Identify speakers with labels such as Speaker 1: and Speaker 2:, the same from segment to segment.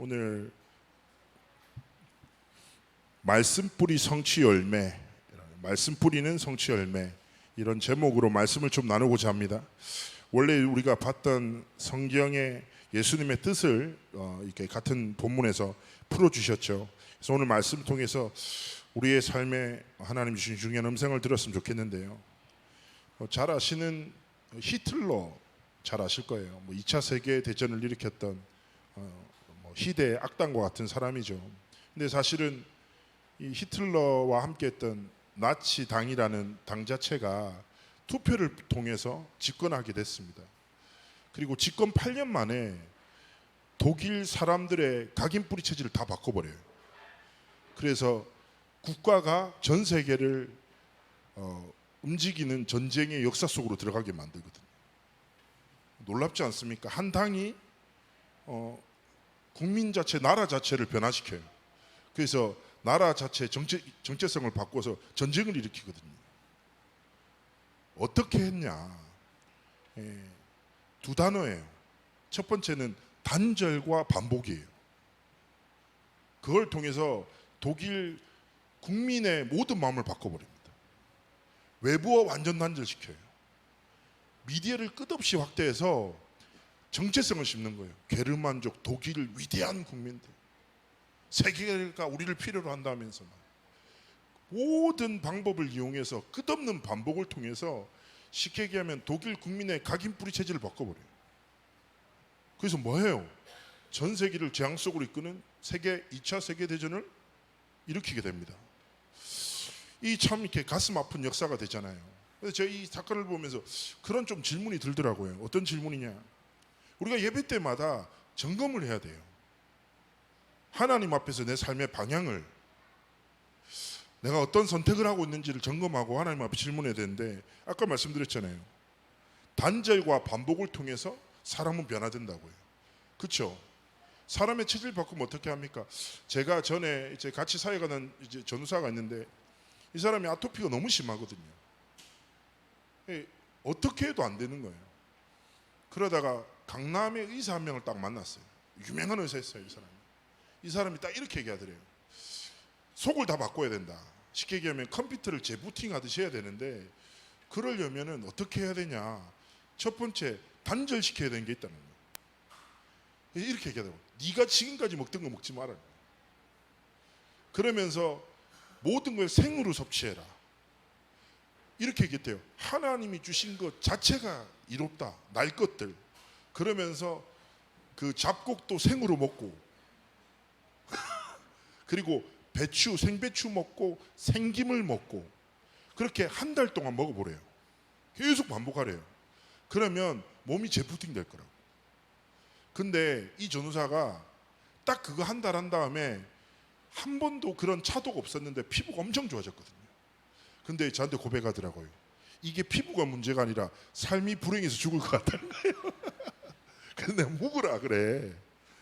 Speaker 1: 오늘 말씀뿌리 성취 열매, 말씀뿌리는 성취 열매, 이런 제목으로 말씀을 좀 나누고자 합니다. 원래 우리가 봤던 성경의 예수님의 뜻을 이렇게 같은 본문에서 풀어주셨죠. 그래서 오늘 말씀 통해서 우리의 삶에 하나님 주신 중요한 음성을 들었으면 좋겠는데요. 잘 아시는 히틀러 잘 아실 거예요. 2차 세계 대전을 일으켰던 희대의 악당과 같은 사람이죠. 근데 사실은 이 히틀러와 함께했던 나치 당이라는 당 자체가 투표를 통해서 집권하게 됐습니다. 그리고 집권 8년 만에 독일 사람들의 각인 뿌리 체질을 다 바꿔버려요. 그래서 국가가 전 세계를 움직이는 전쟁의 역사 속으로 들어가게 만들거든요. 놀랍지 않습니까? 한 당이 국민 자체, 나라 자체를 변화시켜요. 그래서 나라 자체 정체성을 바꿔서 전쟁을 일으키거든요. 어떻게 했냐? 두 단어예요. 첫 번째는 단절과 반복이에요. 그걸 통해서 독일 국민의 모든 마음을 바꿔버립니다. 외부와 완전 단절시켜요. 미디어를 끝없이 확대해서 정체성을 심는 거예요. 게르만족, 독일 위대한 국민들, 세계가 우리를 필요로 한다면서만 모든 방법을 이용해서 끝없는 반복을 통해서 쉽게 얘기하면 독일 국민의 각인 뿌리 체질을 바꿔버려요. 그래서 뭐예요? 전 세계를 재앙 속으로 이끄는 2차 세계대전을 일으키게 됩니다. 이 참 이렇게 가슴 아픈 역사가 되잖아요. 그래서 제가 이 사건을 보면서 그런 좀 질문이 들더라고요. 어떤 질문이냐? 우리가 예배 때마다 점검을 해야 돼요. 하나님 앞에서 내 삶의 방향을, 내가 어떤 선택을 하고 있는지를 점검하고 하나님 앞에 질문해야 되는데, 아까 말씀드렸잖아요. 단절과 반복을 통해서 사람은 변화된다고요. 그렇죠? 사람의 체질 바꾸면 어떻게 합니까? 제가 전에 이제 같이 사역하는 이제 전우사가 있는데, 이 사람이 아토피가 너무 심하거든요. 어떻게 해도 안 되는 거예요. 그러다가 강남의 의사 한 명을 딱 만났어요. 유명한 의사였어요, 이 사람이. 이 사람이 딱 이렇게 얘기하더래요. 속을 다 바꿔야 된다. 쉽게 얘기하면 컴퓨터를 재부팅 하듯이 해야 되는데, 그러려면은 어떻게 해야 되냐? 첫 번째, 단절시켜야 되는 게 있다는 거예요. 이렇게 얘기하더라고요. 네가 지금까지 먹던 거 먹지 마라. 그러면서 모든 걸 생으로 섭취해라. 이렇게 얘기했대요. 하나님이 주신 것 자체가 이롭다. 날 것들. 그러면서 그 잡곡도 생으로 먹고 그리고 배추, 생배추 먹고 생김을 먹고 그렇게 한 달 동안 먹어보래요. 계속 반복하래요. 그러면 몸이 재부팅 될 거라고. 근데 이 전우사가 딱 그거 한 달 한 다음에 한 번도 그런 차도가 없었는데 피부가 엄청 좋아졌거든요. 근데 저한테 고백하더라고요. 이게 피부가 문제가 아니라 삶이 불행해서 죽을 것 같다는 거예요. 그래서 내가 묵으라 그래.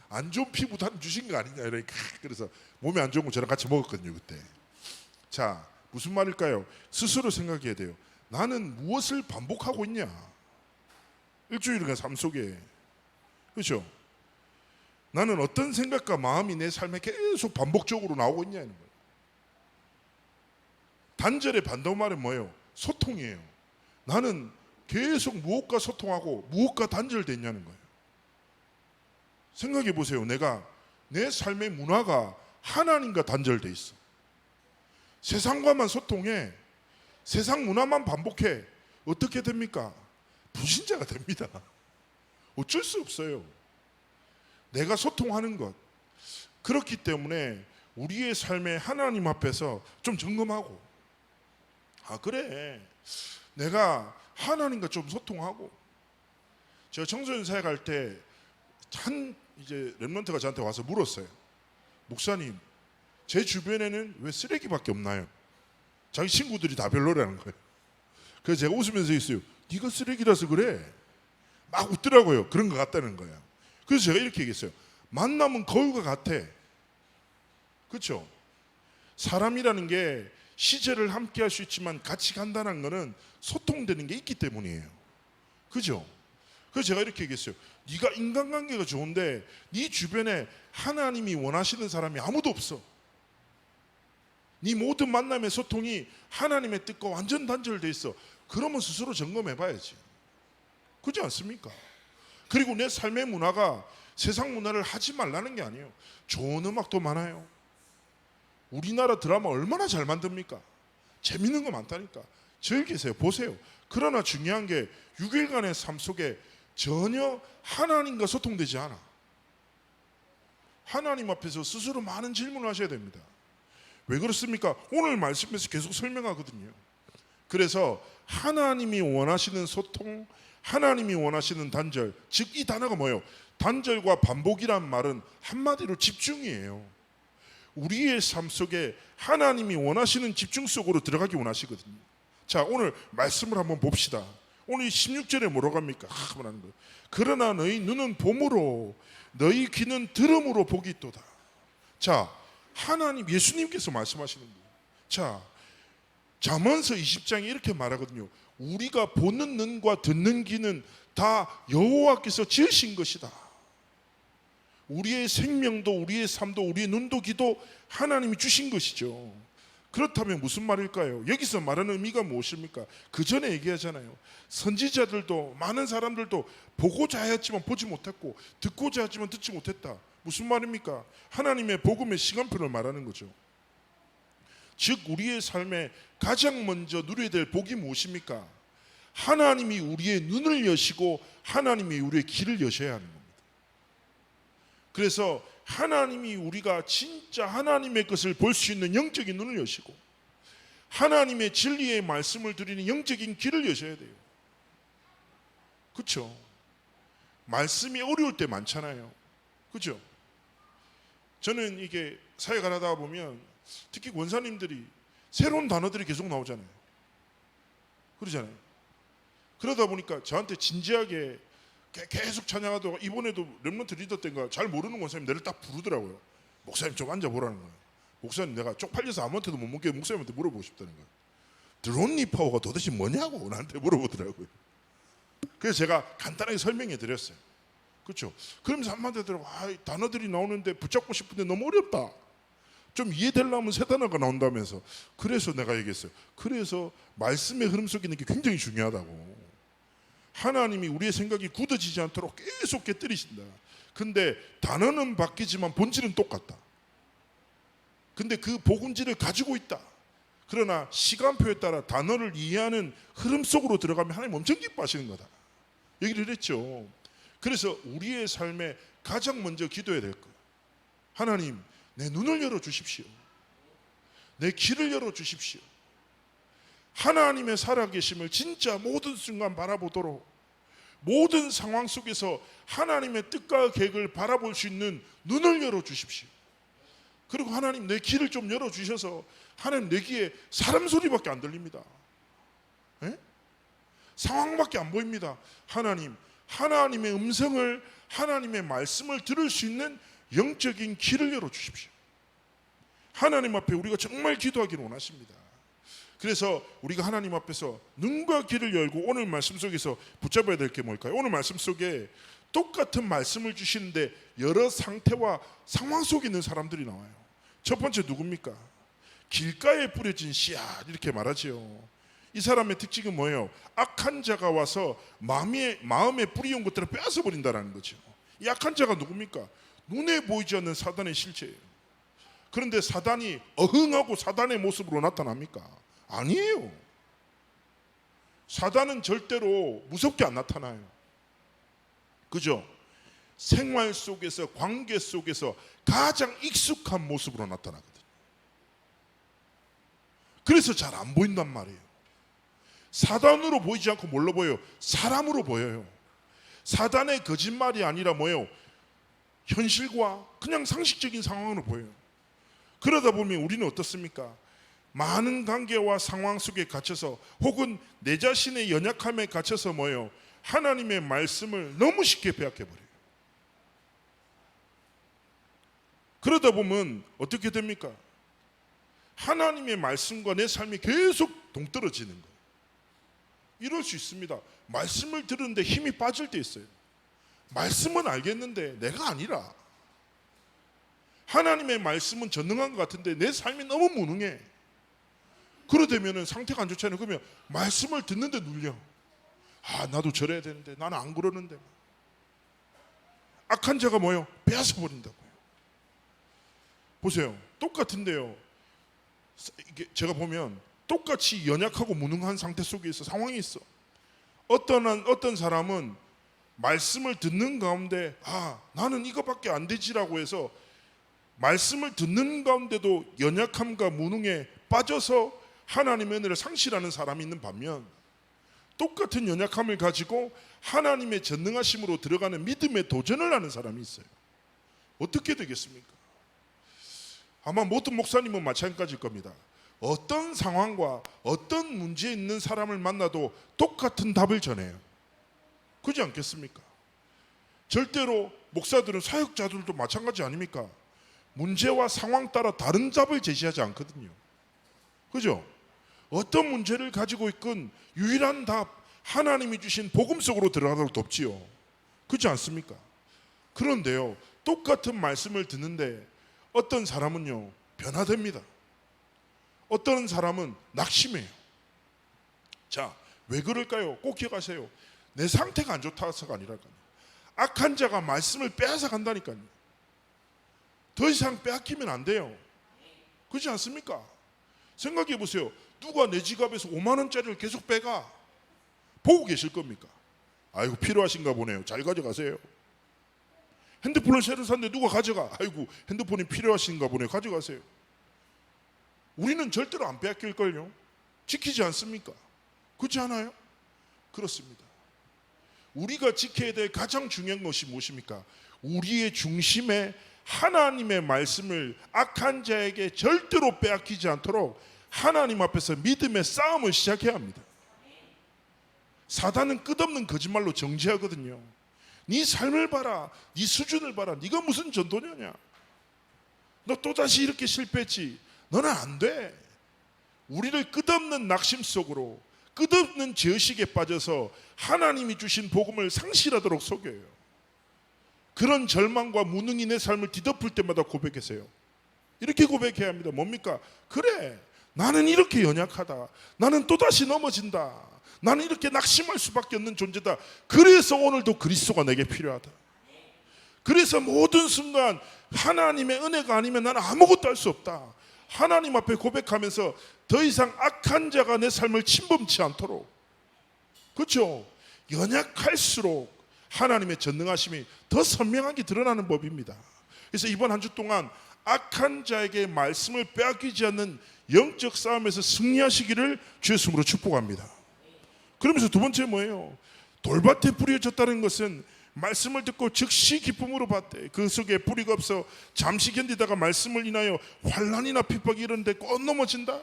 Speaker 1: 안 좋은 피부 단 주신 거 아니냐 이러니까. 그래서 몸에 안 좋은 거 저랑 같이 먹었거든요 그때. 자, 무슨 말일까요? 스스로 생각해야 돼요. 나는 무엇을 반복하고 있냐? 일주일간 삶 속에. 그렇죠? 나는 어떤 생각과 마음이 내 삶에 계속 반복적으로 나오고 있냐는 거예요. 단절의 반대말은 뭐예요? 소통이에요. 나는 계속 무엇과 소통하고 무엇과 단절됐냐는 거예요. 생각해 보세요. 내가 내 삶의 문화가 하나님과 단절돼 있어. 세상과만 소통해. 세상 문화만 반복해. 어떻게 됩니까? 불신자가 됩니다. 어쩔 수 없어요. 내가 소통하는 것. 그렇기 때문에 우리의 삶에 하나님 앞에서 좀 점검하고, 아 그래, 내가 하나님과 좀 소통하고. 제가 청소년 사역할 때 이제 랩런트가 저한테 와서 물었어요. 목사님, 제 주변에는 왜 쓰레기밖에 없나요? 자기 친구들이 다 별로라는 거예요. 그래서 제가 웃으면서 있어요. 네가 쓰레기라서 그래. 막 웃더라고요. 그런 것 같다는 거예요. 그래서 제가 이렇게 얘기했어요. 만남은 거울과 같아. 그렇죠? 사람이라는 게 시절을 함께 할 수 있지만 같이 간다는 거는 소통되는 게 있기 때문이에요. 그죠? 그래서 제가 이렇게 얘기했어요. 네가 인간관계가 좋은데 네 주변에 하나님이 원하시는 사람이 아무도 없어. 네 모든 만남의 소통이 하나님의 뜻과 완전 단절돼 있어. 그러면 스스로 점검해 봐야지. 그렇지 않습니까? 그리고 내 삶의 문화가 세상 문화를 하지 말라는 게 아니에요. 좋은 음악도 많아요. 우리나라 드라마 얼마나 잘 만듭니까? 재밌는 거 많다니까. 즐기세요. 보세요. 그러나 중요한 게 6일간의 삶 속에 전혀 하나님과 소통되지 않아. 하나님 앞에서 스스로 많은 질문을 하셔야 됩니다. 왜 그렇습니까? 오늘 말씀에서 계속 설명하거든요. 그래서 하나님이 원하시는 소통, 하나님이 원하시는 단절, 즉 이 단어가 뭐예요? 단절과 반복이란 말은 한마디로 집중이에요. 우리의 삶 속에 하나님이 원하시는 집중 속으로 들어가기 원하시거든요. 자, 오늘 말씀을 한번 봅시다. 오늘 16절에 뭐라고 합니까? 하는 거예요. 그러나 너희 눈은 봄으로 너희 귀는 들음으로 복이 있도다. 자, 하나님 예수님께서 말씀하시는 거예요. 자, 잠언서 20장에 이렇게 말하거든요. 우리가 보는 눈과 듣는 귀는 다 여호와께서 지으신 것이다. 우리의 생명도 우리의 삶도 우리의 눈도 귀도 하나님이 주신 것이죠. 그렇다면 무슨 말일까요? 여기서 말하는 의미가 무엇입니까? 그 전에 얘기하잖아요. 선지자들도 많은 사람들도 보고자 하였지만 보지 못했고 듣고자 하지만 듣지 못했다. 무슨 말입니까? 하나님의 복음의 시간표를 말하는 거죠. 즉 우리의 삶에 가장 먼저 누려야 될 복이 무엇입니까? 하나님이 우리의 눈을 여시고 하나님이 우리의 귀를 여셔야 하는 겁니다. 그래서 하나님이 우리가 진짜 하나님의 것을 볼 수 있는 영적인 눈을 여시고 하나님의 진리의 말씀을 드리는 영적인 귀를 여셔야 돼요. 그렇죠? 말씀이 어려울 때 많잖아요. 그렇죠? 저는 이게 사회가 하다 보면 특히 권사님들이 새로운 단어들이 계속 나오잖아요. 그러잖아요. 그러다 보니까 저한테 진지하게 계속 찬양하다가 이번에도 렘넌트 리더 때인가 잘 모르는 권사님 내를 딱 부르더라고요. 목사님 좀 앉아보라는 거예요. 목사님 내가 쪽팔려서 아무한테도 못 묻게 목사님한테 물어보고 싶다는 거예요. 드론니 파워가 도대체 뭐냐고 나한테 물어보더라고요. 그래서 제가 간단하게 설명해 드렸어요. 그렇죠? 그러면서 한마디 하더라고요. 단어들이 나오는데 붙잡고 싶은데 너무 어렵다. 좀 이해되려면 새 단어가 나온다면서. 그래서 내가 얘기했어요. 그래서 말씀의 흐름 속에 있는 게 굉장히 중요하다고. 하나님이 우리의 생각이 굳어지지 않도록 계속 깨뜨리신다. 근데 단어는 바뀌지만 본질은 똑같다. 근데 그 복음질을 가지고 있다. 그러나 시간표에 따라 단어를 이해하는 흐름 속으로 들어가면 하나님 엄청 기뻐하시는 거다. 얘기를 했죠. 그래서 우리의 삶에 가장 먼저 기도해야 될 거예요. 하나님, 내 눈을 열어주십시오. 내 귀를 열어주십시오. 하나님의 살아계심을 진짜 모든 순간 바라보도록 모든 상황 속에서 하나님의 뜻과 계획을 바라볼 수 있는 눈을 열어주십시오. 그리고 하나님 내 귀를 좀 열어주셔서 하나님 내 귀에 사람 소리밖에 안 들립니다. 에? 상황밖에 안 보입니다. 하나님, 하나님의 음성을 하나님의 말씀을 들을 수 있는 영적인 귀를 열어주십시오. 하나님 앞에 우리가 정말 기도하기를 원하십니다. 그래서 우리가 하나님 앞에서 눈과 귀를 열고 오늘 말씀 속에서 붙잡아야 될 게 뭘까요? 오늘 말씀 속에 똑같은 말씀을 주시는데 여러 상태와 상황 속에 있는 사람들이 나와요. 첫 번째 누굽니까? 길가에 뿌려진 씨앗 이렇게 말하지요. 이 사람의 특징은 뭐예요? 악한 자가 와서 마음에 뿌리온 것들을 빼앗아 버린다는 거죠. 이 악한 자가 누굽니까? 눈에 보이지 않는 사단의 실체예요. 그런데 사단이 어흥하고 사단의 모습으로 나타납니까? 아니에요. 사단은 절대로 무섭게 안 나타나요. 그죠? 생활 속에서 관계 속에서 가장 익숙한 모습으로 나타나거든요. 그래서 잘 안 보인단 말이에요. 사단으로 보이지 않고 뭘로 보여요? 사람으로 보여요. 사단의 거짓말이 아니라 뭐예요? 현실과 그냥 상식적인 상황으로 보여요. 그러다 보면 우리는 어떻습니까? 많은 관계와 상황 속에 갇혀서 혹은 내 자신의 연약함에 갇혀서 뭐예요? 하나님의 말씀을 너무 쉽게 빼앗겨버려요. 그러다 보면 어떻게 됩니까? 하나님의 말씀과 내 삶이 계속 동떨어지는 거예요. 이럴 수 있습니다. 말씀을 들으는데 힘이 빠질 때 있어요. 말씀은 알겠는데 내가 아니라. 하나님의 말씀은 전능한 것 같은데 내 삶이 너무 무능해. 그러되면 상태가 안 좋잖아요. 그러면 말씀을 듣는데 눌려. 나도 저래야 되는데 나는 안 그러는데. 악한 자가 뭐예요? 빼앗아 버린다고요. 보세요. 똑같은데요. 이게 제가 보면 똑같이 연약하고 무능한 상태 속에 있어. 상황이 있어. 어떤 사람은 말씀을 듣는 가운데 나는 이거밖에 안 되지라고 해서 말씀을 듣는 가운데도 연약함과 무능에 빠져서 하나님의 은혜를 상실하는 사람이 있는 반면, 똑같은 연약함을 가지고 하나님의 전능하심으로 들어가는 믿음의 도전을 하는 사람이 있어요. 어떻게 되겠습니까? 아마 모든 목사님은 마찬가지일 겁니다. 어떤 상황과 어떤 문제에 있는 사람을 만나도 똑같은 답을 전해요. 그렇지 않겠습니까? 절대로 목사들은 사역자들도 마찬가지 아닙니까? 문제와 상황 따라 다른 답을 제시하지 않거든요. 그죠? 어떤 문제를 가지고 있건 유일한 답, 하나님이 주신 복음 속으로 들어가도록 돕지요. 그렇지 않습니까? 그런데요, 똑같은 말씀을 듣는데 어떤 사람은요 변화됩니다. 어떤 사람은 낙심해요. 자, 왜 그럴까요? 꼭 기억하세요. 내 상태가 안 좋다서가 아니라니까요. 악한 자가 말씀을 빼앗아 간다니까요. 더 이상 빼앗기면 안 돼요. 그렇지 않습니까? 생각해 보세요. 누가 내 지갑에서 5만 원짜리를 계속 빼가? 보고 계실 겁니까? 아이고, 필요하신가 보네요. 잘 가져가세요. 핸드폰을 새로 샀는데 누가 가져가? 아이고, 핸드폰이 필요하신가 보네요. 가져가세요. 우리는 절대로 안 빼앗길걸요. 지키지 않습니까? 그렇지 않아요? 그렇습니다. 우리가 지켜야 될 가장 중요한 것이 무엇입니까? 우리의 중심에 하나님의 말씀을 악한 자에게 절대로 빼앗기지 않도록 하나님 앞에서 믿음의 싸움을 시작해야 합니다. 사단은 끝없는 거짓말로 정죄하거든요. 네 삶을 봐라, 네 수준을 봐라, 네가 무슨 전도냐냐, 너 또다시 이렇게 실패했지, 너는 안 돼. 우리를 끝없는 낙심 속으로, 끝없는 죄의식에 빠져서 하나님이 주신 복음을 상실하도록 속여요. 그런 절망과 무능이 내 삶을 뒤덮을 때마다 고백하세요. 이렇게 고백해야 합니다. 뭡니까? 그래, 나는 이렇게 연약하다, 나는 또다시 넘어진다, 나는 이렇게 낙심할 수밖에 없는 존재다. 그래서 오늘도 그리스도가 내게 필요하다. 그래서 모든 순간 하나님의 은혜가 아니면 나는 아무것도 할 수 없다. 하나님 앞에 고백하면서 더 이상 악한 자가 내 삶을 침범치 않도록, 그렇죠? 연약할수록 하나님의 전능하심이 더 선명하게 드러나는 법입니다. 그래서 이번 한 주 동안 악한 자에게 말씀을 빼앗기지 않는 영적 싸움에서 승리하시기를 주의 이름으로 축복합니다. 그러면서 두 번째 뭐예요? 돌밭에 뿌려졌다는 것은 말씀을 듣고 즉시 기쁨으로 받되 그 속에 뿌리가 없어 잠시 견디다가 말씀을 인하여 환난이나 핍박이 이런데 꼭 넘어진다.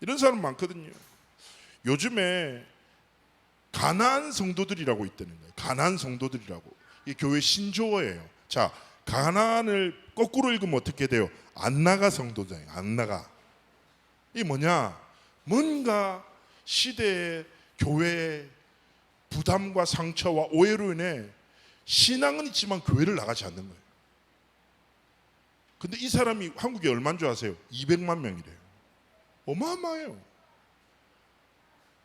Speaker 1: 이런 사람 많거든요. 요즘에 가나안 성도들이라고 있다는 거예요. 가나안 성도들이라고. 이 교회 신조어예요. 자, 가나안을 거꾸로 읽으면 어떻게 돼요? 안 나가 성도잖아요. 안 나가. 이게 뭐냐? 뭔가 시대의 교회의 부담과 상처와 오해로 인해 신앙은 있지만 교회를 나가지 않는 거예요. 근데 이 사람이 한국에 얼마인 줄 아세요? 200만 명이래요. 어마어마해요.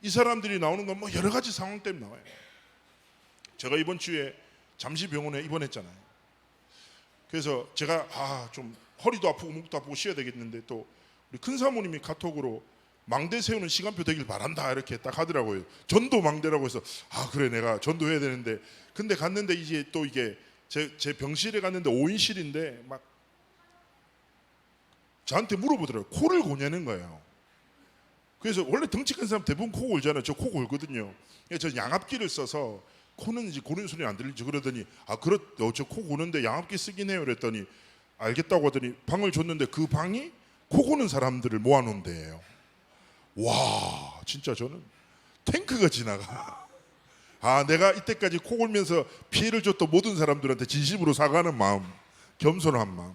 Speaker 1: 이 사람들이 나오는 건 뭐 여러 가지 상황 때문에 나와요. 제가 이번 주에 잠시 병원에 입원했잖아요. 그래서 제가 좀 허리도 아프고 목도 아프고 쉬어야 되겠는데 또 우리 큰 사모님이 카톡으로 망대 세우는 시간표 되길 바란다 이렇게 딱 하더라고요. 전도 망대라고 해서 그래, 내가 전도해야 되는데, 근데 갔는데 이제 또 이게 제 병실에 갔는데 5인실인데 막 저한테 물어보더라고요. 코를 고냐는 거예요. 그래서 원래 덩치 큰 사람 대부분 코 골잖아요. 저 코 골거든요. 저 양압기를 써서 코는 이제 고는 소리 안 들리죠. 그러더니 저 코 고는데 양압기 쓰긴 해요. 그랬더니 알겠다고 하더니 방을 줬는데 그 방이 코 고는 사람들을 모아놓은 데예요. 와, 진짜 저는 탱크가 지나가. 내가 이때까지 코 골면서 피해를 줬던 모든 사람들한테 진심으로 사과하는 마음, 겸손한 마음.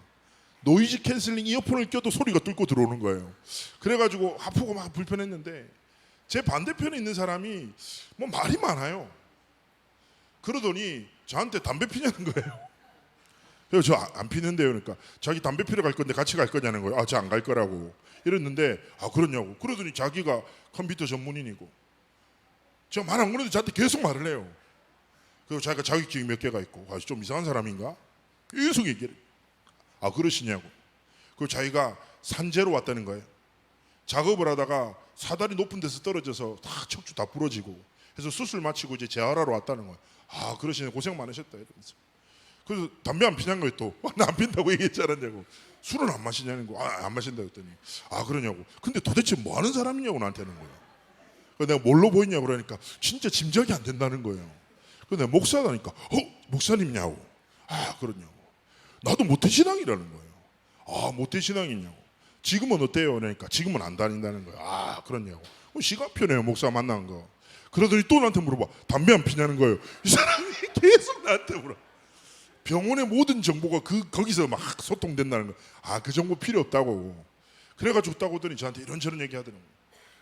Speaker 1: 노이즈 캔슬링 이어폰을 껴도 소리가 뚫고 들어오는 거예요. 그래가지고 아프고 막 불편했는데 제 반대편에 있는 사람이 뭐 말이 많아요. 그러더니 저한테 담배 피냐는 거예요. 그래서 저 안 피는데요. 그러니까 자기 담배 피러 갈 건데 같이 갈 거냐는 거예요. 저 안 갈 거라고 이랬는데 그러냐고. 그러더니 자기가 컴퓨터 전문인이고 제가 말 안 그래도 저한테 계속 말을 해요. 그리고 자기가 자격증이 몇 개가 있고 좀 이상한 사람인가? 계속 얘기를 그러시냐고. 그리고 자기가 산재로 왔다는 거예요. 작업을 하다가 사다리 높은 데서 떨어져서 다 척추 다 부러지고 해서 수술 마치고 이제 재활하러 왔다는 거예요. 그러시네. 고생 많으셨다 이러면서. 그래서 담배 안 피냐는 거예요. 또 나 안 핀다고 얘기했지 않았냐고. 술은 안 마시냐는 거. 안 마신다 그랬더니 그러냐고. 근데 도대체 뭐 하는 사람이냐고 나한테는 거예요. 그래서 내가 뭘로 보이냐고 그러니까 진짜 짐작이 안 된다는 거예요. 그래서 내가 목사다니까 목사님냐고. 그러냐고. 나도 모태신앙이라는 거예요. 모태신앙이냐고. 지금은 어때요? 그러니까 지금은 안 다닌다는 거예요. 그러냐고. 시간표네요. 목사 만난 거. 그러더니 또 나한테 물어봐. 담배 안 피냐는 거예요. 이 사람이 계속 나한테 물어. 병원의 모든 정보가 거기서 막 소통된다는 거. 그 정보 필요 없다고. 그래가지고 딱 오더니 저한테 이런저런 얘기하더라고요.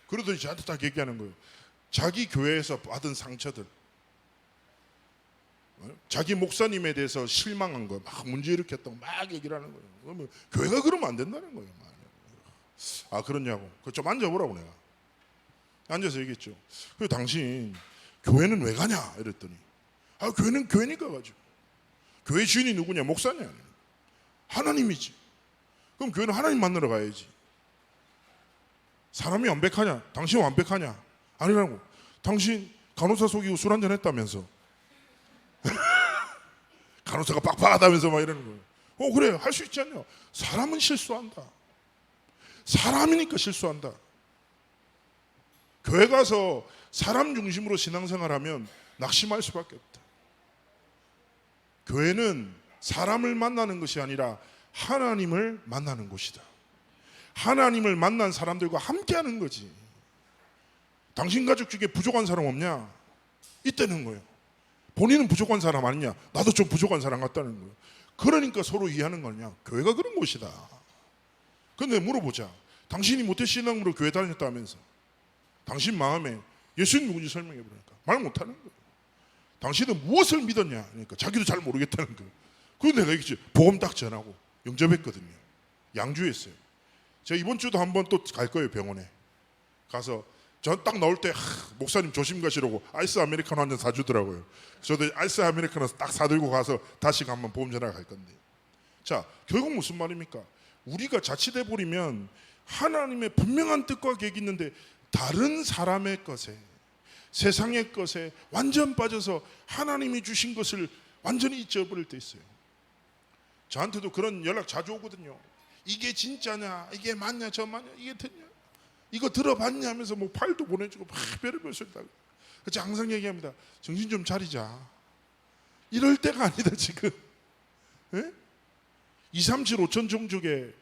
Speaker 1: 그러더니 저한테 딱 얘기하는 거예요. 자기 교회에서 받은 상처들, 자기 목사님에 대해서 실망한 거, 막 문제 일으켰다고 막 얘기를 하는 거예요. 그러면 교회가 그러면 안 된다는 거예요. 그러냐고. 좀 앉아보라고 내가. 앉아서 얘기했죠. 그리고 당신 교회는 왜 가냐? 이랬더니 교회는 교회니까 가죠. 교회 주인이 누구냐? 목사냐? 하나님이지. 그럼 교회는 하나님 만나러 가야지. 사람이 완벽하냐? 당신 완벽하냐? 아니라고. 당신 간호사 속이고 술 한잔 했다면서. 간호사가 빡빡하다면서 막 이러는 거예요. 그래 할 수 있지 않냐? 사람은 실수한다. 사람이니까 실수한다. 교회 가서 사람 중심으로 신앙생활하면 낙심할 수밖에 없다. 교회는 사람을 만나는 것이 아니라 하나님을 만나는 곳이다. 하나님을 만난 사람들과 함께하는 거지. 당신 가족 중에 부족한 사람 없냐? 있다는 거예요. 본인은 부족한 사람 아니냐? 나도 좀 부족한 사람 같다는 거예요. 그러니까 서로 이해하는 거냐? 교회가 그런 곳이다. 근데 물어보자. 당신이 모태신앙으로 교회 다녔다면서 당신 마음에 예수님 누군지 설명해 보니까 말 못하는 거예요. 당신은 무엇을 믿었냐? 그러니까 자기도 잘 모르겠다는 거예요. 그래서 내가 얘기했지. 복음 딱 전하고 영접했거든요. 양주에 했어요. 제가 이번 주도 한번 또 갈 거예요. 병원에 가서 전 딱 나올 때 목사님 조심 가시라고 아이스 아메리카노 한 잔 사주더라고요. 저도 아이스 아메리카노 딱 사들고 가서 다시 한번 보험 전화 갈 건데. 자, 결국 무슨 말입니까? 우리가 자칫해 버리면 하나님의 분명한 뜻과 계획이 있는데 다른 사람의 것에, 세상의 것에 완전 빠져서 하나님이 주신 것을 완전히 잊어버릴 때 있어요. 저한테도 그런 연락 자주 오거든요. 이게 진짜냐? 이게 맞냐? 저 맞냐? 이게 됐냐? 이거 들어봤냐? 하면서 뭐 파일도 보내주고 막 별의별 소리 다. 그래서 항상 얘기합니다. 정신 좀 차리자. 이럴 때가 아니다 지금. 2, 3, 7, 5천 종족에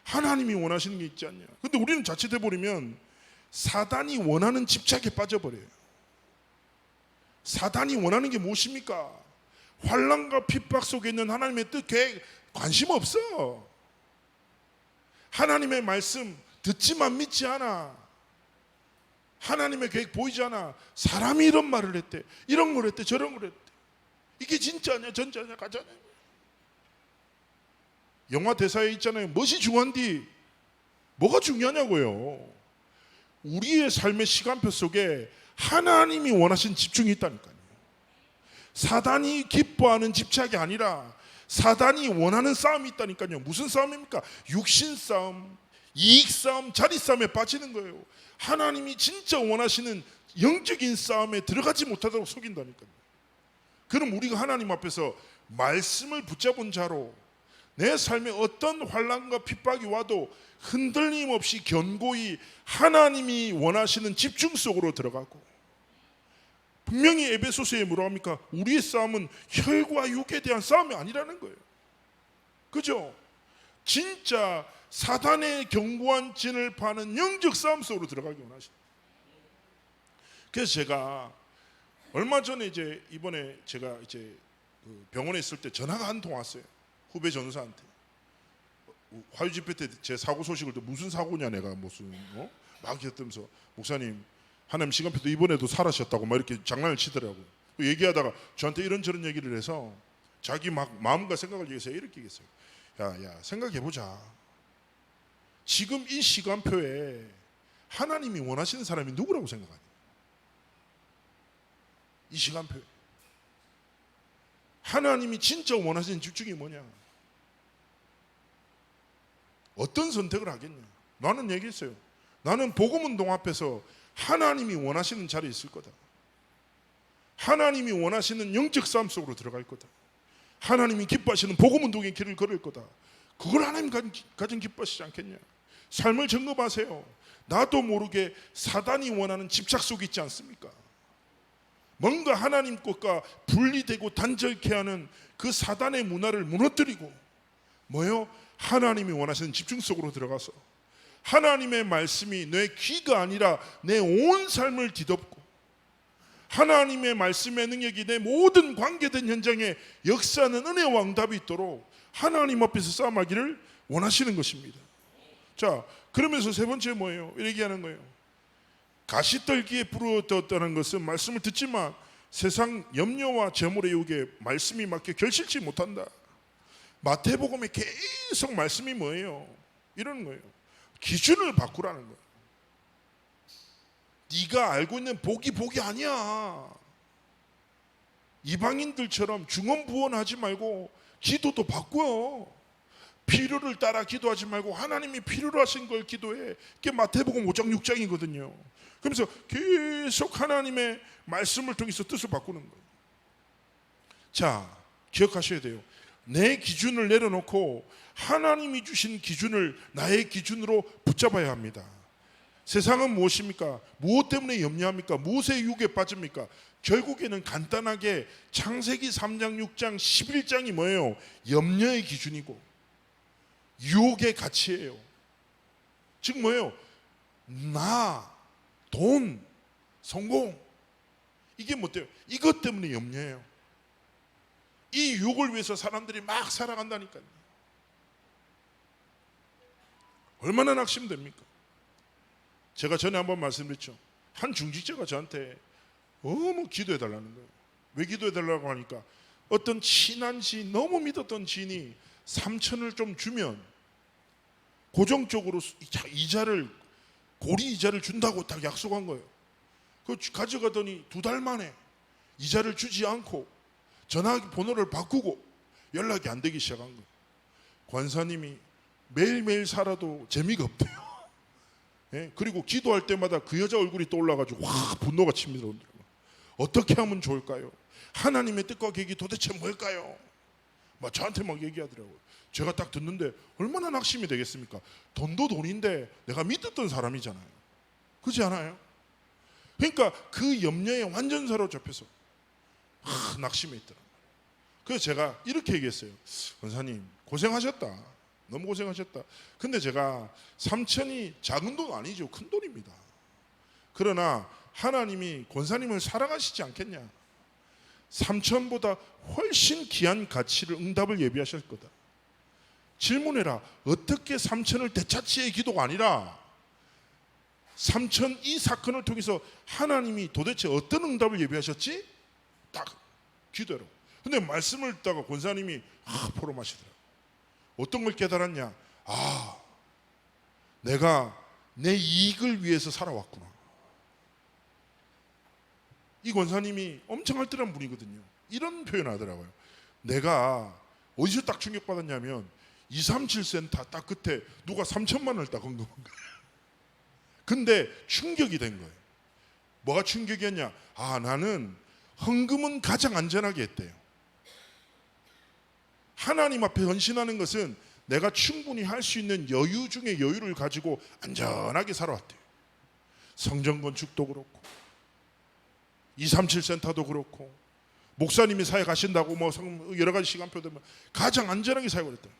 Speaker 1: 하나님이 원하시는 게 있지 않냐. 근데 우리는 자칫해버리면 사단이 원하는 집착에 빠져버려요. 사단이 원하는 게 무엇입니까? 환난과 핍박 속에 있는 하나님의 뜻, 계획 관심 없어. 하나님의 말씀 듣지만 믿지 않아. 하나님의 계획 보이지 않아. 사람이 이런 말을 했대, 이런 걸 했대, 저런 걸 했대. 이게 진짜냐 전짜냐 가짜냐. 영화 대사에 있잖아요. 무엇이 중요한디? 뭐가 중요하냐고요. 우리의 삶의 시간표 속에 하나님이 원하신 집중이 있다니까요. 사단이 기뻐하는 집착이 아니라 사단이 원하는 싸움이 있다니까요. 무슨 싸움입니까? 육신 싸움, 이익 싸움, 자리 싸움에 빠지는 거예요. 하나님이 진짜 원하시는 영적인 싸움에 들어가지 못하도록 속인다니까요. 그럼 우리가 하나님 앞에서 말씀을 붙잡은 자로 내 삶에 어떤 환난과 핍박이 와도 흔들림 없이 견고히 하나님이 원하시는 집중 속으로 들어가고, 분명히 에베소서에 뭐라고 합니까? 우리의 싸움은 혈과 육에 대한 싸움이 아니라는 거예요. 그죠? 진짜 사단의 견고한 진을 파는 영적 싸움 속으로 들어가기 원하십니다. 그래서 제가 얼마 전에 이번에 제가 그 병원에 있을 때 전화가 한 통 왔어요. 후배 전도사한테. 화요 집회 때 제 사고 소식을 또 무슨 사고냐 내가 무슨 막 했다면서 목사님 하나님 시간표도 이번에도 살아셨다고 막 이렇게 장난을 치더라고요. 얘기하다가 저한테 이런저런 얘기를 해서 자기 막 마음과 생각을 얘기해서 이렇게 얘기했어요. 야, 생각해보자. 지금 이 시간표에 하나님이 원하시는 사람이 누구라고 생각하니? 이 시간표에 하나님이 진짜 원하시는 집중이 뭐냐? 어떤 선택을 하겠냐? 나는 얘기했어요. 나는 복음운동 앞에서 하나님이 원하시는 자리에 있을 거다. 하나님이 원하시는 영적 싸움 속으로 들어갈 거다. 하나님이 기뻐하시는 복음운동의 길을 걸을 거다. 그걸 하나님 가진 기뻐하시지 않겠냐? 삶을 점검하세요. 나도 모르게 사단이 원하는 집착 속에 있지 않습니까? 뭔가 하나님 것과 분리되고 단절케 하는 그 사단의 문화를 무너뜨리고 뭐요? 하나님이 원하시는 집중 속으로 들어가서 하나님의 말씀이 내 귀가 아니라 내 온 삶을 뒤덮고 하나님의 말씀의 능력이 내 모든 관계된 현장에 역사하는 은혜와 응답이 있도록 하나님 앞에서 싸움하기를 원하시는 것입니다. 자, 그러면서 세 번째 뭐예요? 이렇게 하는 거예요. 가시떨기에 부르렀다는 것은 말씀을 듣지만 세상 염려와 재물의 유혹에 말씀이 맞게 결실치 못한다. 마태복음에 계속 말씀이 뭐예요? 이러는 거예요. 기준을 바꾸라는 거예요. 네가 알고 있는 복이 아니야. 이방인들처럼 중언부언하지 말고 기도도 바꿔. 필요를 따라 기도하지 말고 하나님이 필요로 하신 걸 기도해. 그게 마태복음 5장 6장이거든요. 그러면서 계속 하나님의 말씀을 통해서 뜻을 바꾸는 거예요. 자, 기억하셔야 돼요. 내 기준을 내려놓고 하나님이 주신 기준을 나의 기준으로 붙잡아야 합니다. 세상은 무엇입니까? 무엇 때문에 염려합니까? 무엇의 유혹에 빠집니까? 결국에는 간단하게 창세기 3장, 6장, 11장이 뭐예요? 염려의 기준이고 유혹의 가치예요. 즉 뭐예요? 나, 돈, 성공, 이게 뭐 때문에? 이것 때문에 염려해요. 이 유혹을 위해서 사람들이 막 살아간다니까요. 얼마나 낙심됩니까? 제가 전에 한번 말씀드렸죠. 한 중직자가 저한테 너무 기도해달라는 거예요. 왜 기도해달라고 하니까 어떤 친한 지인, 너무 믿었던 지인이 3천을 좀 주면 고정적으로 고리 이자를 준다고 딱 약속한 거예요. 그거 가져가더니 2달 만에 이자를 주지 않고 전화번호를 바꾸고 연락이 안 되기 시작한 거예요. 권사님이 매일매일 살아도 재미가 없대요. 예? 그리고 기도할 때마다 그 여자 얼굴이 떠올라가지고 확 분노가 칩니다. 어떻게 하면 좋을까요? 하나님의 뜻과 계획이 도대체 뭘까요? 막 저한테 막 얘기하더라고요. 제가 딱 듣는데 얼마나 낙심이 되겠습니까? 돈도 돈인데 내가 믿었던 사람이잖아요. 그렇지 않아요? 그러니까 그 염려에 완전 사로잡혀서 낙심해 있더란 말이에요. 그래서 제가 이렇게 얘기했어요. 권사님 고생하셨다. 너무 고생하셨다. 근데 제가 3천이 작은 돈 아니죠. 큰 돈입니다. 그러나 하나님이 권사님을 사랑하시지 않겠냐? 3천보다 훨씬 귀한 가치를 응답을 예비하실 거다. 질문해라. 어떻게 3천을 되찾지의 기도가 아니라 3천 이 사건을 통해서 하나님이 도대체 어떤 응답을 예비하셨지? 딱 기도해라. 근데 말씀을 듣다가 권사님이 포럼하시더라고요. 어떤 걸 깨달았냐? 내가 내 이익을 위해서 살아왔구나. 이 권사님이 엄청 알뜰한 분이거든요. 이런 표현을 하더라고요. 내가 어디서 딱 충격받았냐면 237센터 딱 끝에 누가 3천만 원을 딱 언급한 거예요. 근데 충격이 된 거예요. 뭐가 충격이었냐? 나는 헌금은 가장 안전하게 했대요. 하나님 앞에 헌신하는 것은 내가 충분히 할 수 있는 여유 중에 여유를 가지고 안전하게 살아왔대요. 성전 건축도 그렇고 237센터도 그렇고 목사님이 사회 가신다고 뭐 여러 가지 시간표 되면 가장 안전하게 사역을 했대요.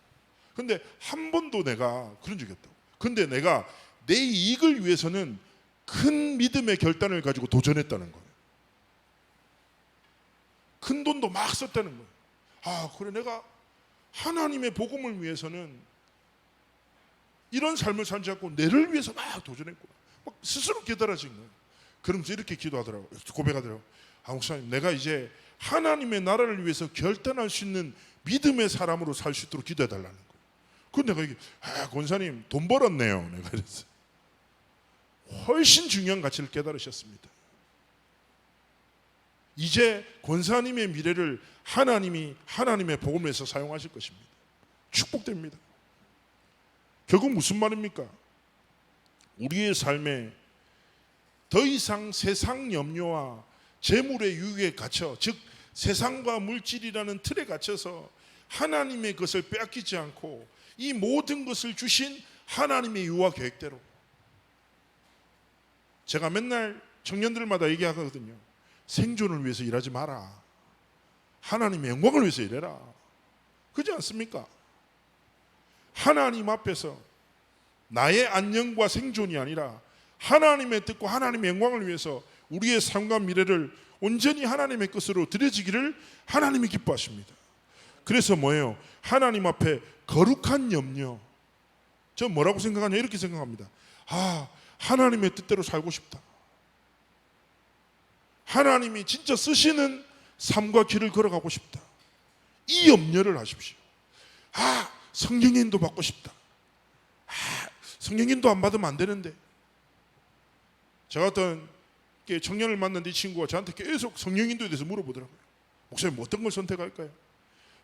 Speaker 1: 근데 한 번도 내가 그런 적이 없다고. 근데 내가 내 이익을 위해서는 큰 믿음의 결단을 가지고 도전했다는 거예요. 큰 돈도 막 썼다는 거예요. 그래 내가 하나님의 복음을 위해서는 이런 삶을 살지 않고 내를 위해서 막 도전했구나. 막 스스로 깨달아진 거예요. 그러면서 이렇게 기도하더라고요. 고백하더라고요. 목사님, 내가 이제 하나님의 나라를 위해서 결단할 수 있는 믿음의 사람으로 살 수 있도록 기도해 달라는 거예요. 그런데 내가 이게 권사님 돈 벌었네요. 내가 그랬어요. 훨씬 중요한 가치를 깨달으셨습니다. 이제 권사님의 미래를 하나님이 하나님의 복음을 위해서 사용하실 것입니다. 축복됩니다. 결국 무슨 말입니까? 우리의 삶에 더 이상 세상 염려와 재물의 유혹에 갇혀, 즉 세상과 물질이라는 틀에 갇혀서 하나님의 것을 빼앗기지 않고 이 모든 것을 주신 하나님의 유아 계획대로, 제가 맨날 청년들마다 얘기하거든요. 생존을 위해서 일하지 마라. 하나님의 영광을 위해서 일해라. 그렇지 않습니까? 하나님 앞에서 나의 안녕과 생존이 아니라 하나님의 뜻과 하나님의 영광을 위해서 우리의 삶과 미래를 온전히 하나님의 것으로 드려지기를 하나님이 기뻐하십니다. 그래서 뭐예요? 하나님 앞에 거룩한 염려. 저 뭐라고 생각하냐? 이렇게 생각합니다. 하나님의 뜻대로 살고 싶다. 하나님이 진짜 쓰시는 삶과 길을 걸어가고 싶다. 이 염려를 하십시오. 성령의 인도 받고 싶다. 성령의 인도 안 받으면 안 되는데. 제가 어떤 청년을 만났는데 이 친구가 저한테 계속 성령 인도에 대해서 물어보더라고요. 목사님 어떤 걸 선택할까요?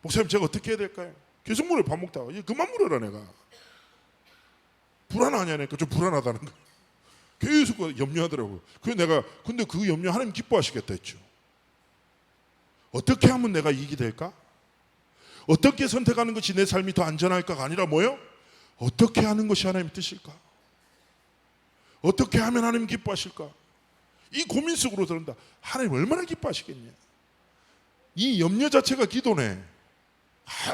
Speaker 1: 목사님 제가 어떻게 해야 될까요? 계속 물어요. 밥 먹다가. 그만 물어라 내가. 불안하냐니까. 좀 불안하다는 거. 계속 염려하더라고요. 그래서 내가 근데 그 염려 하나님 기뻐하시겠다 했죠. 어떻게 하면 내가 이익이 될까? 어떻게 선택하는 것이 내 삶이 더 안전할까가 아니라 뭐요? 어떻게 하는 것이 하나님의 뜻일까? 어떻게 하면 하나님 기뻐하실까? 이 고민 속으로 들어온다. 하나님 얼마나 기뻐하시겠냐? 이 염려 자체가 기도네.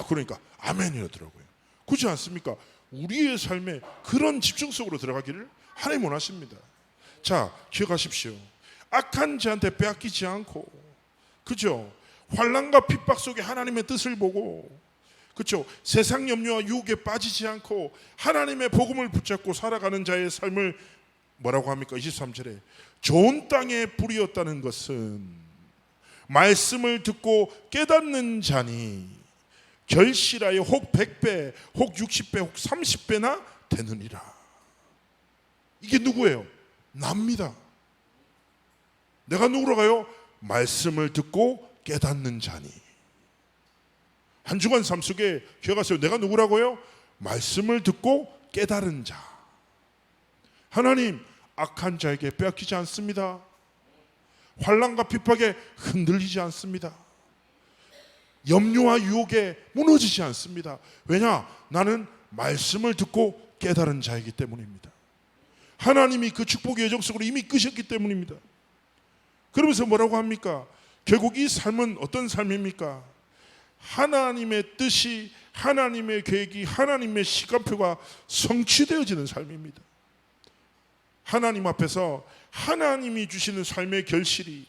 Speaker 1: 그러니까 아멘이라더라고요. 그렇지 않습니까? 우리의 삶에 그런 집중 속으로 들어가기를 하나님 원하십니다. 자, 기억하십시오. 악한 자한테 빼앗기지 않고, 그죠? 환난과 핍박 속에 하나님의 뜻을 보고, 그렇죠? 세상 염려와 유혹에 빠지지 않고 하나님의 복음을 붙잡고 살아가는 자의 삶을 뭐라고 합니까? 23절에 좋은 땅에 뿌리었다는 것은 말씀을 듣고 깨닫는 자니 결실하여 혹 100배, 혹 60배, 혹 30배나 되느니라. 이게 누구예요? 납니다. 내가 누구로 가요? 말씀을 듣고 깨닫는 자니. 한 주간 삶 속에 기억하세요. 내가 누구라고요? 말씀을 듣고 깨달은 자. 하나님 악한 자에게 빼앗기지 않습니다. 환난과 핍박에 흔들리지 않습니다. 염려와 유혹에 무너지지 않습니다. 왜냐? 나는 말씀을 듣고 깨달은 자이기 때문입니다. 하나님이 그 축복의 여정 속으로 이미 끄셨기 때문입니다. 그러면서 뭐라고 합니까? 결국 이 삶은 어떤 삶입니까? 하나님의 뜻이, 하나님의 계획이, 하나님의 시간표가 성취되어지는 삶입니다. 하나님 앞에서 하나님이 주시는 삶의 결실이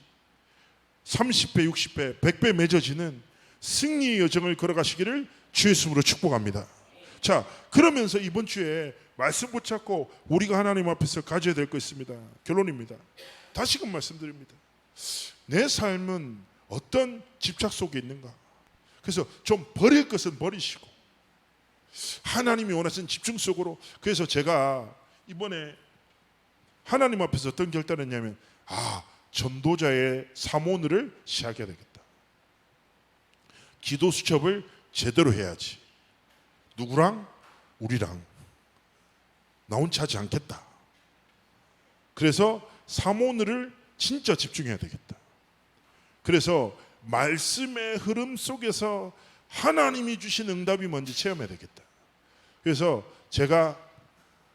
Speaker 1: 30배, 60배, 100배 맺어지는 승리의 여정을 걸어가시기를 주 예수님으로 축복합니다. 자, 그러면서 이번 주에 말씀 붙잡고 우리가 하나님 앞에서 가져야 될 거 있습니다. 결론입니다. 다시금 말씀드립니다. 내 삶은 어떤 집착 속에 있는가? 그래서 좀 버릴 것은 버리시고 하나님이 원하시는 집중 속으로. 그래서 제가 이번에 하나님 앞에서 어떤 결단을 했냐면 전도자의 사모늘을 시작해야 되겠다. 기도 수첩을 제대로 해야지. 누구랑? 우리랑. 나 혼자 하지 않겠다. 그래서 사모늘을 진짜 집중해야 되겠다. 그래서 말씀의 흐름 속에서 하나님이 주신 응답이 뭔지 체험해야 되겠다. 그래서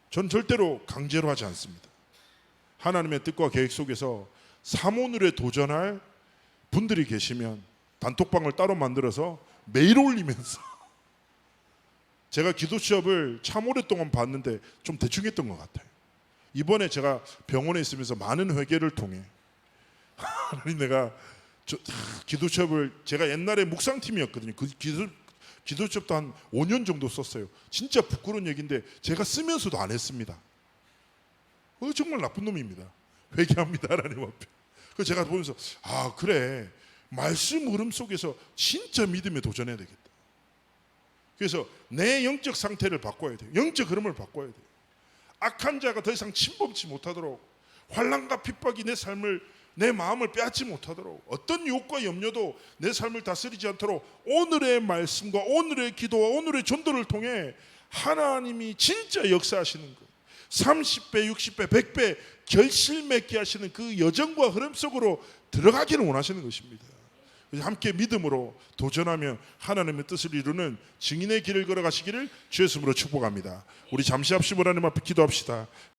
Speaker 1: 전 절대로 강제로 하지 않습니다. 하나님의 뜻과 계획 속에서 사모늘에 도전할 분들이 계시면 단톡방을 따로 만들어서 매일 올리면서 제가 기도 수업을 참 오랫동안 봤는데 좀 대충 했던 것 같아요. 이번에 제가 병원에 있으면서 많은 회개를 통해 내가 기도 수업을 제가 옛날에 묵상팀이었거든요. 그 기도 수업도 한 5년 정도 썼어요. 진짜 부끄러운 얘기인데 제가 쓰면서도 안 했습니다. 정말 나쁜 놈입니다. 회개합니다 하나님 앞에. 그래서 제가 보면서 아 그래, 말씀 흐름 속에서 진짜 믿음에 도전해야 되겠다. 그래서 내 영적 상태를 바꿔야 돼요. 영적 흐름을 바꿔야 돼요. 악한 자가 더 이상 침범치 못하도록, 환난과 핍박이 내 마음을 빼앗지 못하도록, 어떤 욕과 염려도 내 삶을 다스리지 않도록 오늘의 말씀과 오늘의 기도와 오늘의 전도를 통해 하나님이 진짜 역사하시는 것, 30배, 60배, 100배 결실맺게 하시는 그 여정과 흐름 속으로 들어가기를 원하시는 것입니다. 함께 믿음으로 도전하며 하나님의 뜻을 이루는 증인의 길을 걸어가시기를 주의 이름으로 축복합니다. 우리 잠시 합심을 하나님 앞에 기도합시다.